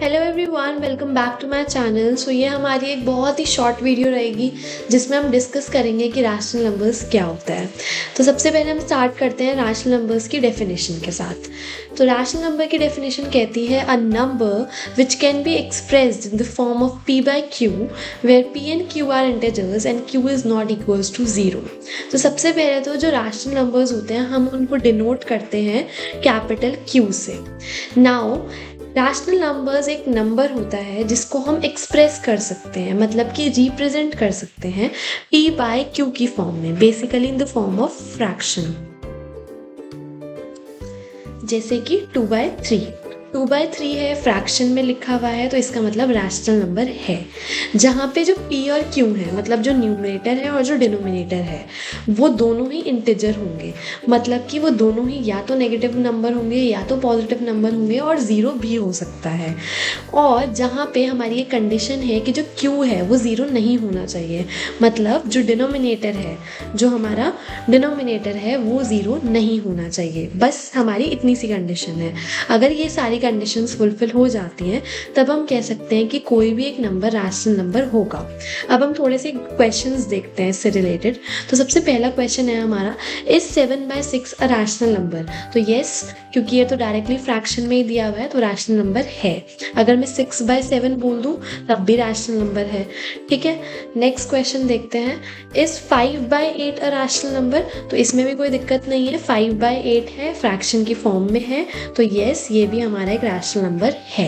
Hello everyone, welcome back to my channel. So ये हमारी एक बहुत ही शॉर्ट वीडियो रहेगी जिसमें हम डिस्कस करेंगे कि रैशनल नंबर्स क्या होता है। तो सबसे पहले हम स्टार्ट करते हैं रैशनल नंबर्स की डेफिनेशन के साथ। तो रैशनल नंबर की डेफिनेशन कहती है a number which can be expressed in the form of p by q where p and q are integers and q is not equals to zero. तो सबसे पहले तो जो रैशनल नंबर्स होते हैं हम उनको डिनोट करते हैं कैपिटल Q से। नाउ रैशनल नंबर्स एक नंबर होता है जिसको हम एक्सप्रेस कर सकते हैं, मतलब कि रिप्रेजेंट कर सकते हैं p बाय q की फॉर्म में, basically in the form of fraction, जैसे कि 2/3। 2/3 है, फ्रैक्शन में लिखा हुआ है, तो इसका मतलब रैशनल नंबर है। जहाँ पे जो p और q है, मतलब जो न्यूमरेटर है और जो डिनोमिनेटर है, वो दोनों ही इंटीजर होंगे, मतलब कि वो दोनों ही या तो नेगेटिव नंबर होंगे या तो पॉजिटिव नंबर होंगे और ज़ीरो भी हो सकता है। और जहाँ पे हमारी ये कंडीशन है कि जो q है वो ज़ीरो नहीं होना चाहिए, मतलब जो डिनोमिनेटर है, जो हमारा डिनोमिनेटर है वो ज़ीरो नहीं होना चाहिए। बस हमारी इतनी सी कंडीशन है। अगर ये सारी कंडीशंस फुलफिल हो जाती हैं तब हम कह सकते हैं कि कोई भी एक नंबर रैशनल नंबर होगा। अब हम थोड़े से क्वेश्चंस देखते हैं इससे रिलेटेड। तो सबसे पहला क्वेश्चन है हमारा, इज 7/6 अ रैशनल नंबर? तो येस, क्योंकि ये तो डायरेक्टली फ्रैक्शन में ही दिया हुआ है तो रैशनल नंबर है। अगर मैं 6/7 बोल दूँ तब भी रैशनल नंबर है। ठीक है, नेक्स्ट क्वेश्चन देखते हैं, इज 5/8 अ रैशनल नंबर? तो इसमें भी कोई दिक्कत नहीं है, 5/8 है, फ्रैक्शन की फॉर्म में है, तो येस ये भी हमारा एक रैशनल नंबर है।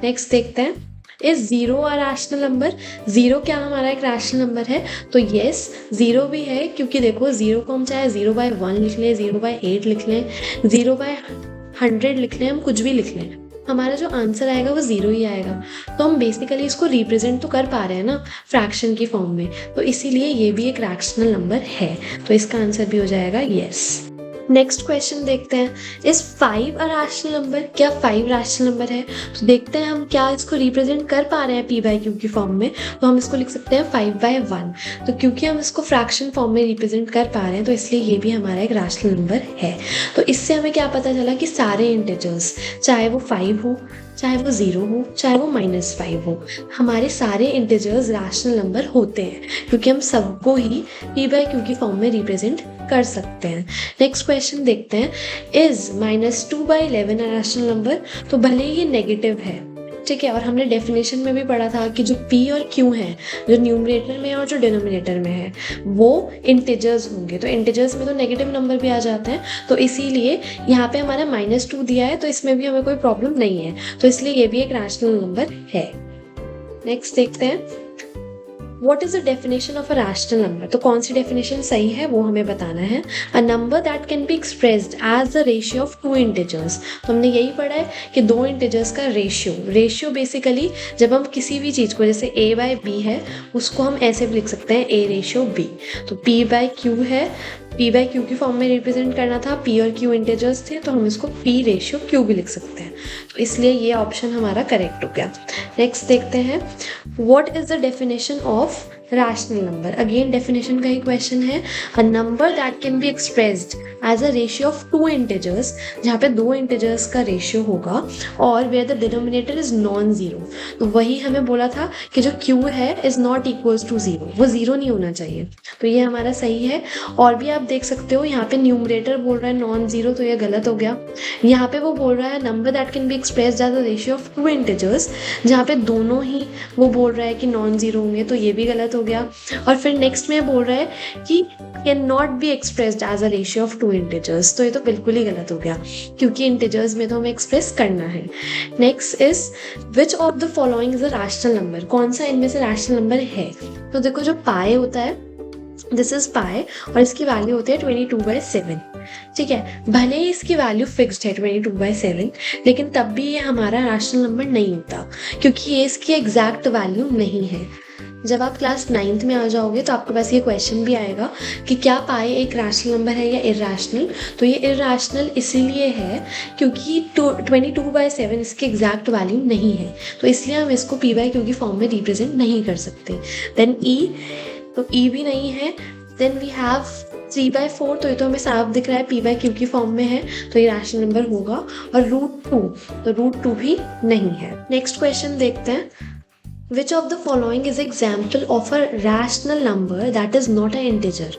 नेक्स्ट देखते हैं, इज 0 अ रैशनल नंबर? 0 क्या हमारा एक रैशनल नंबर है? तो येस 0 भी है, क्योंकि देखो 0 को हम चाहे 0/1 लिख लें, 0/8 लिख लें, 0/100 लिख लें, हम कुछ भी लिख लें, हमारा जो आंसर आएगा वो 0 ही आएगा। तो हम बेसिकली इसको रिप्रेजेंट तो कर पा रहे हैं ना फ्रैक्शन की फॉर्म में, तो इसीलिए ये भी एक रैशनल नंबर है, तो इसका आंसर भी हो जाएगा येस। नेक्स्ट क्वेश्चन देखते हैं, इस 5 अ रैशनल नंबर? क्या 5 रैशनल नंबर है? तो देखते हैं हम क्या इसको रिप्रेजेंट कर पा रहे हैं p बाई क्यू की फॉर्म में। तो हम इसको लिख सकते हैं 5/1। तो क्योंकि हम इसको फ्रैक्शन फॉर्म में रिप्रेजेंट कर पा रहे हैं तो इसलिए ये भी हमारा एक रैशनल नंबर है। तो इससे हमें क्या पता चला कि सारे इंटीजर्स, चाहे वो 5 हो, चाहे वो 0 हो, चाहे वो -5 हो, हमारे सारे इंटीजर्स रैशनल नंबर होते हैं, क्योंकि हम सबको ही p बाई क्यू की फॉर्म में रिप्रेजेंट कर सकते हैं। नेक्स्ट क्वेश्चन देखते हैं, इज -2/11 अ रैशनल नंबर? तो भले ही ये नेगेटिव है, ठीक है, और हमने डेफिनेशन में भी पढ़ा था कि जो p और q है, जो न्यूमरेटर में है और जो डिनोमिनेटर में है, वो इंटीजर्स होंगे। तो इंटीजर्स में तो नेगेटिव नंबर भी आ जाते हैं, तो इसीलिए यहाँ पे हमारा -2 दिया है, तो इसमें भी हमें कोई प्रॉब्लम नहीं है, तो इसलिए ये भी एक रैशनल नंबर है। नेक्स्ट देखते हैं, what is the definition of a rational number? तो कौन सी डेफिनेशन सही है वो हमें बताना है। A number that can be expressed as the ratio of 2 integers. तो हमने यही पढ़ा है कि 2 इंटीजर्स का रेशियो बेसिकली जब हम किसी भी चीज़ को, जैसे a/b है, उसको हम ऐसे भी लिख सकते हैं a/b। तो p/q है, p/q की फॉर्म में रिप्रेजेंट करना था, p और q इंटीजर्स थे, तो हम इसको p/q भी लिख सकते हैं, तो इसलिए ये ऑप्शन हमारा करेक्ट हो गया। नेक्स्ट देखते हैं, what is the definition of rational number? Again definition का ही क्वेश्चन है, a number that can be expressed as a ratio of 2 integers, जहाँ पे 2 इंटीजर्स का रेशियो होगा और where the denominator is non zero. तो वही हमें बोला था कि जो q है इज नॉट इक्वल्स टू 0, वो 0 नहीं होना चाहिए, तो ये हमारा सही है। और भी आप देख सकते हो, यहाँ पे न्यूमरेटर बोल रहा है नॉन ज़ीरो, तो ये गलत हो गया। यहाँ पे वो बोल रहा है number that can be expressed as a ratio of 2 integers, जहाँ पे दोनों ही वो बोल रहा है कि नॉन ज़ीरो होंगे, तो ये भी गलत हो गया। और फिर नेक्स्ट में बोल रहा है कि can not be expressed as a ratio of 2 integers, तो ये तो बिल्कुल ही गलत हो गया, क्योंकि इंटीजर्स में तो हमें एक्सप्रेस करना है। Next is which of the following is a rational number? कौन सा इनमें से रैशनल नंबर है? तो देखो, जो पाई होता है, दिस इज पाई, और इसकी वैल्यू होती है 22/7। ठीक है, भले ही इसकी वैल्यू फिक्स्ड है 22/7, लेकिन तब भी ये हमारा रैशनल नंबर नहीं होता, क्योंकि ये इसकी एग्जैक्ट वैल्यू नहीं है। जब आप क्लास 9th में आ जाओगे तो आपके पास ये क्वेश्चन भी आएगा कि क्या पाई एक रैशनल नंबर है या इरैशनल? तो ये इरैशनल इसीलिए है क्योंकि 22/7 इसकी एग्जैक्ट वैल्यू नहीं है, तो इसलिए हम इसको p/q की फॉर्म में रिप्रेजेंट नहीं कर सकते। देन e, तो e भी नहीं है। देन वी हैव 3/4 तो ये तो हमें साफ दिख रहा है p/q की फॉर्म में है, तो ये रैशनल नंबर होगा। और √2 तो √2 भी नहीं है। नेक्स्ट क्वेश्चन देखते हैं, Which of the following is example of a rational number that is not an integer?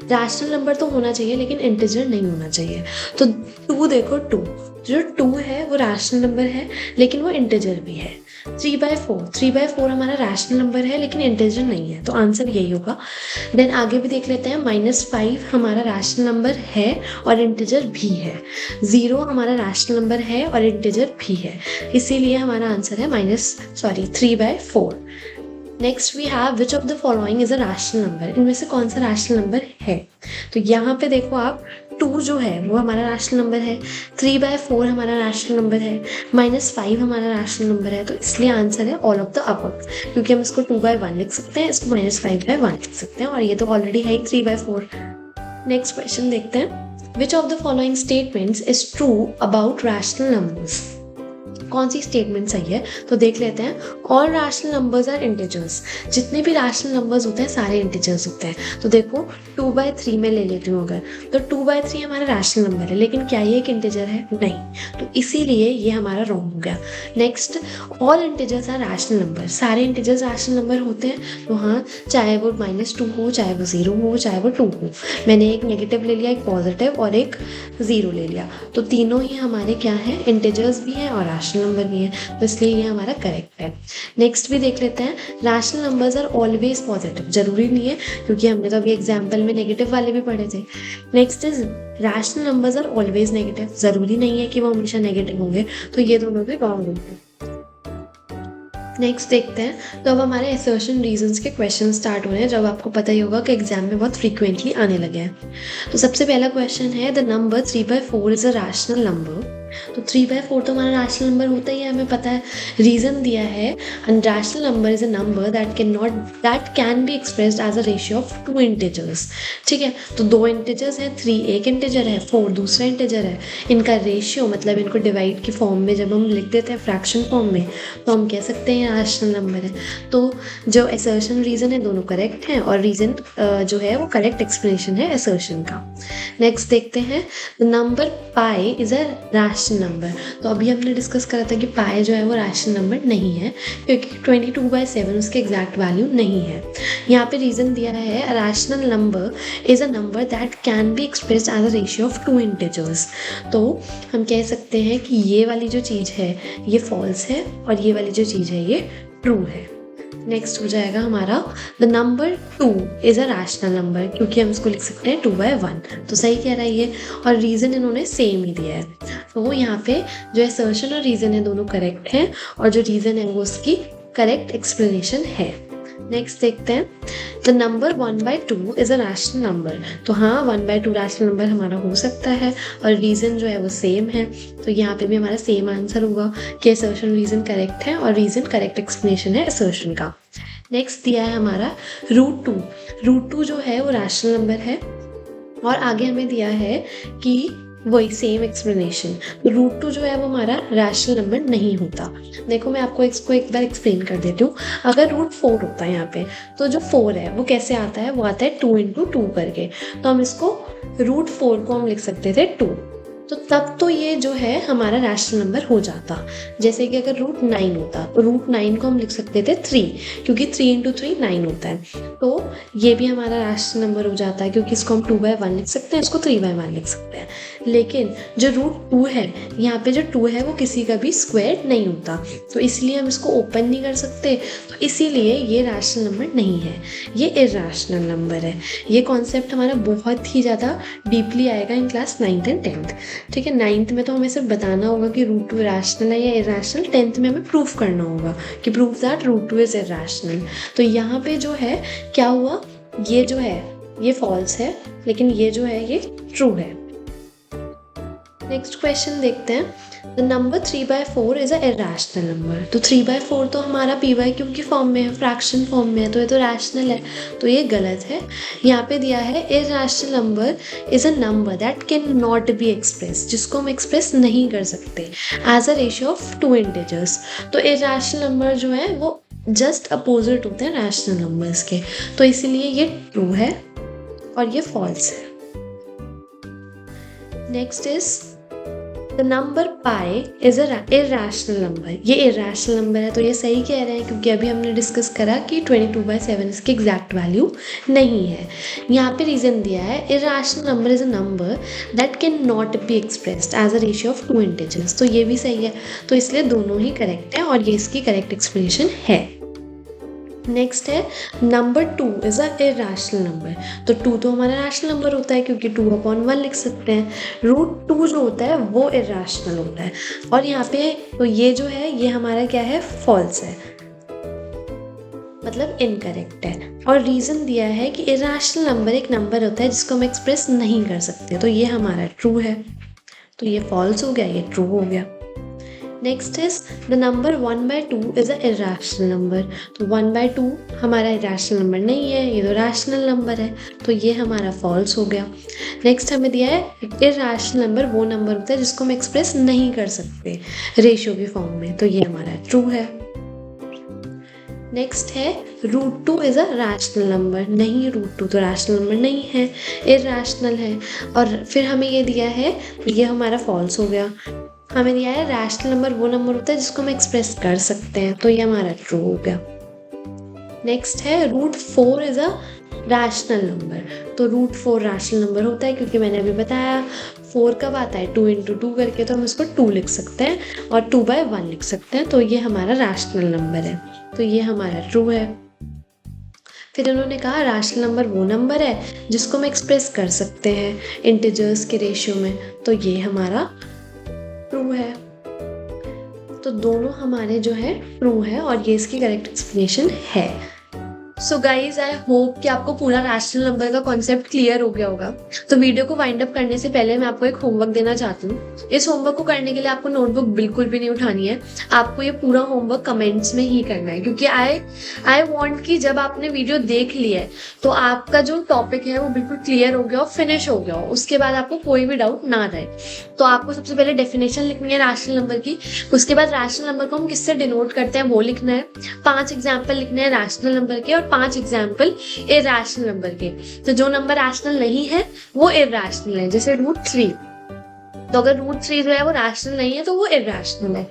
Rational number तो होना चाहिए लेकिन इंटीजर नहीं होना चाहिए। तो 2 देखो, 2 जो 2 है वो रैशनल नंबर है लेकिन वो इंटीजर भी है। 3/4 हमारा रैशनल नंबर है लेकिन इंटीजर नहीं है, तो आंसर यही होगा। देन आगे भी देख लेते हैं, -5 हमारा रैशनल नंबर है और इंटीजर भी है। 0 हमारा रैशनल नंबर है और इंटीजर भी है, इसीलिए हमारा आंसर है 3/4। Next we have which of the following is a rational number, इनमें से कौन सा रैशनल नंबर है। तो यहाँ पे देखो आप, 2 जो है वो हमारा रैशनल नंबर है, 3/4 हमारा रैशनल नंबर है, -5 हमारा रैशनल नंबर है, तो इसलिए आंसर है ऑल ऑफ द अबव, क्योंकि हम इसको 2/1 लिख सकते हैं, इसको -5/1 लिख सकते हैं, और ये तो ऑलरेडी है 3/4। नेक्स्ट क्वेश्चन देखते हैं, which of the following statements is true about rational numbers. कौन सी स्टेटमेंट सही है, तो देख लेते हैं। All rational numbers are integers, जितने भी रैशनल नंबर्स होते हैं सारे इंटीजर्स होते हैं। तो देखो 2/3 में ले लेती हूँ अगर, तो 2/3 हमारा रैशनल नंबर है, लेकिन क्या ये एक इंटीजर है, नहीं, तो इसीलिए ये हमारा रॉन्ग हो गया। Next, all integers are rational number, सारे इंटीजर्स रैशनल नंबर होते हैं, तो हाँ, चाहे वो -2 हो, चाहे वो 0 हो, चाहे वो 2 हो। मैंने एक नेगेटिव ले लिया, एक पॉजिटिव और एक 0 ले लिया, तो तीनों ही हमारे क्या है, इंटीजर्स भी हैं और रैशनल नंबर भी है, तो इसलिए ये हमारा करेक्ट है। नेक्स्ट भी देख लेते हैं, rational numbers are always positive, जरूरी नहीं है क्योंकि हमने तो अभी एग्जाम्पल में नेगेटिव वाले भी पढ़े थे। Next is rational numbers are always negative, जरूरी नहीं है कि वो हमेशा नेगेटिव होंगे, तो ये दोनों भी रॉन्ग होंगे। नेक्स्ट देखते हैं, तो अब हमारे असर्शन रीजंस के क्वेश्चन स्टार्ट हो रहे हैं, जब आपको पता ही होगा कि एग्जाम में बहुत फ्रीक्वेंटली आने लगे हैं। तो सबसे पहला क्वेश्चन है, the number 3/4 is a rational number. तो 3/4 तो हमारा रैशनल नंबर होता ही है, हमें पता है। रीजन दिया है, and rational number is a number that can be expressed as a ratio of 2 integers. ठीक है, तो 2 इंटीजर्स हैं, 3 एक इंटीजर है, 4 दूसरा इंटीजर है, इनका रेशियो मतलब इनको डिवाइड की फॉर्म में जब हम लिख देते हैं फ्रैक्शन फॉर्म में, तो हम कह सकते हैं रैशनल नंबर है। तो जो असर्शन रीजन है दोनों करेक्ट हैं, और रीजन जो है वो करेक्ट एक्सप्लेनेशन है असर्शन का। नेक्स्ट देखते हैं, the number pi is a rational number. तो अभी हमने डिस्कस करा था कि पाई जो है वो रैशनल नंबर नहीं है, क्योंकि 22/7 उसके एग्जैक्ट वैल्यू नहीं है। यहाँ पे रीजन दिया है, a rational number is a number that can be expressed as a ratio of 2 integers. तो हम कह सकते हैं कि ये वाली जो चीज़ है ये फॉल्स है, और ये वाली जो चीज़ है ये ट्रू है। नेक्स्ट हो जाएगा हमारा, the number 2 is a rational number, क्योंकि हम इसको लिख सकते हैं 2/1, तो सही कह रहा है ये, और रीज़न इन्होंने सेम ही दिया है। तो यहाँ पे जो असर्शन और रीज़न है दोनों करेक्ट हैं, और जो रीज़न है वो उसकी करेक्ट एक्सप्लेनेशन है। नेक्स्ट देखते हैं, the number 1/2 is a rational number. तो हाँ, 1/2 रैशनल नंबर हमारा हो सकता है, और रीज़न जो है वो सेम है, तो यहाँ पे भी हमारा सेम आंसर होगा कि असर्शन रीज़न करेक्ट है और रीज़न करेक्ट एक्सप्लेनेशन है असर्शन का। नेक्स्ट दिया है हमारा √2। √2 जो है वो रैशनल नंबर है, और आगे हमें दिया है कि वही सेम एक्सप्लेनेशन, √2 जो है वो हमारा रैशनल नंबर नहीं होता। देखो मैं आपको इसको एक बार एक्सप्लेन कर देती हूँ। अगर √4 होता है यहाँ पे, तो जो 4 है वो कैसे आता है, वो आता है 2 × 2 करके, तो हम इसको √4 को हम लिख सकते थे 2, तो तब तो ये जो है हमारा रैशनल नंबर हो जाता। जैसे कि अगर √9 होता, तो √9 को हम लिख सकते थे 3, क्योंकि 3 × 3 9 होता है, तो ये भी हमारा रैशनल नंबर हो जाता है, क्योंकि इसको हम 2/1 लिख सकते हैं, इसको 3/1 लिख सकते हैं। लेकिन जो √2 है, यहाँ पे जो 2 है वो किसी का भी स्क्वायर नहीं होता, तो इसलिए हम इसको ओपन नहीं कर सकते, तो इसीलिए ये रैशनल नंबर नहीं है, ये इरैशनल नंबर है। ये कॉन्सेप्ट हमारा बहुत ही ज़्यादा डीपली आएगा in class 9th and 10th। ठीक है, 9th में तो हमें सिर्फ बताना होगा कि √2 रैशनल है या इरैशनल, 10th में हमें प्रूफ करना होगा कि प्रूफ दैट √2 इज इरैशनल। तो यहाँ पे जो है क्या हुआ, ये जो है ये फॉल्स है, लेकिन ये जो है ये ट्रू है। नेक्स्ट क्वेश्चन देखते हैं, the number 3/4 is a irrational number. तो 3/4 तो हमारा p/q की फॉर्म में है, फ्रैक्शन फॉर्म में है, तो ये तो रैशनल है, तो ये गलत है। यहाँ पे दिया है, irrational number is a number that can not be express, जिसको हम एक्सप्रेस नहीं कर सकते as a ratio of 2 integers. तो इरैशनल नंबर जो है वो जस्ट अपोजिट होते हैं रैशनल नंबर्स के, तो इसीलिए ये ट्रू है और ये फॉल्स है। Next is the number pi is a irrational number. ये इरेशनल नंबर है तो ये सही कह रहे हैं, क्योंकि अभी हमने डिस्कस करा कि 22/7 इसकी एग्जैक्ट वैल्यू नहीं है। यहाँ पे रीज़न दिया है irrational number is a number that can not be expressed as a ratio of 2 integers. तो ये भी सही है, तो इसलिए दोनों ही करेक्ट है और ये इसकी करेक्ट एक्सप्लेनेशन है। नेक्स्ट है number 2 is a irrational number. तो 2 तो हमारा रैशनल नंबर होता है, क्योंकि 2/1 लिख सकते हैं। √2 जो होता है वो इरेशनल होता है, और यहाँ पे तो ये जो है ये हमारा क्या है, फॉल्स है, मतलब इनकरेक्ट है। और रीज़न दिया है कि इरेशनल नंबर एक नंबर होता है जिसको हम एक्सप्रेस नहीं कर सकते, तो ये हमारा ट्रू है, तो ये फॉल्स हो गया, ये ट्रू हो गया। Next is the number 1/2 is a irrational number. तो 1/2 हमारा इरेशनल नंबर नहीं है, ये तो रैशनल नंबर है, तो ये हमारा फॉल्स हो गया। नेक्स्ट हमें दिया है इरेशनल नंबर वो नंबर होता है जिसको हम एक्सप्रेस नहीं कर सकते रेशियो के फॉर्म में, तो ये हमारा ट्रू है। नेक्स्ट है √2 इज़ अ रैशनल नंबर। नहीं, √2 तो रैशनल नंबर नहीं है, इरेशनल है। और फिर हमें ये दिया है, तो ये हमारा फॉल्स हो गया। हमें दिया है रैशनल नंबर वो नंबर होता है जिसको हम एक्सप्रेस कर सकते हैं, तो ये हमारा ट्रू हो गया। नेक्स्ट है √4 इज़ अ रैशनल नंबर। तो √4 रैशनल नंबर होता है, क्योंकि मैंने अभी बताया 4 कब आता है 2 × 2 करके, तो हम इसको 2 लिख सकते हैं और 2/1 लिख सकते हैं, तो ये हमारा रैशनल नंबर है, तो ये हमारा ट्रू है। फिर इन्होंने कहा रैशनल नंबर वो नंबर है जिसको हम एक्सप्रेस कर सकते हैं इंटीजर्स के रेशियो में, तो ये हमारा ट्रू है। तो दोनों हमारे जो है ट्रू है और ये इसकी करेक्ट एक्सप्लेनेशन है। सो गाइज आई होप कि आपको पूरा रैशनल नंबर का कॉन्सेप्ट क्लियर हो गया होगा। तो वीडियो को वाइंड अप करने से पहले मैं आपको एक होमवर्क देना चाहती हूँ। इस होमवर्क को करने के लिए आपको नोटबुक बिल्कुल भी नहीं उठानी है, आपको ये पूरा होमवर्क कमेंट्स में ही करना है, क्योंकि आई वॉन्ट कि जब आपने वीडियो देख ली है तो आपका जो टॉपिक है वो बिल्कुल क्लियर हो गया हो, फिनिश हो गया हो, उसके बाद आपको कोई भी डाउट ना रहे। तो आपको सबसे पहले डेफिनेशन लिखनी है रैशनल नंबर की, उसके बाद रैशनल नंबर को हम किससे डिनोट करते हैं वो लिखना है, 5 एग्जाम्पल लिखने हैं रैशनल नंबर के और 5 एग्जाम्पल इरेशनल नंबर के। तो जो नंबर रैशनल नहीं है वो इरेशनल है, जैसे √3। तो अगर √3 जो है वो रैशनल नहीं है तो वो इरेशनल है।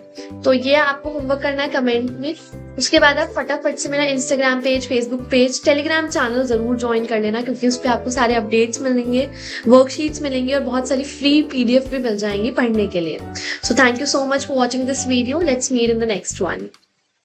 तो ये आपको होमवर्क करना है कमेंट में। उसके बाद आप फटाफट से मेरा Instagram page, Facebook page, Telegram channel जरूर ज्वाइन कर लेना, क्योंकि उस पर आपको सारे अपडेट्स मिलेंगे, वर्कशीट्स मिलेंगी और बहुत सारी फ्री PDF भी मिल जाएंगी पढ़ने के लिए। So thank you so much for watching this video. Let's meet in the next one.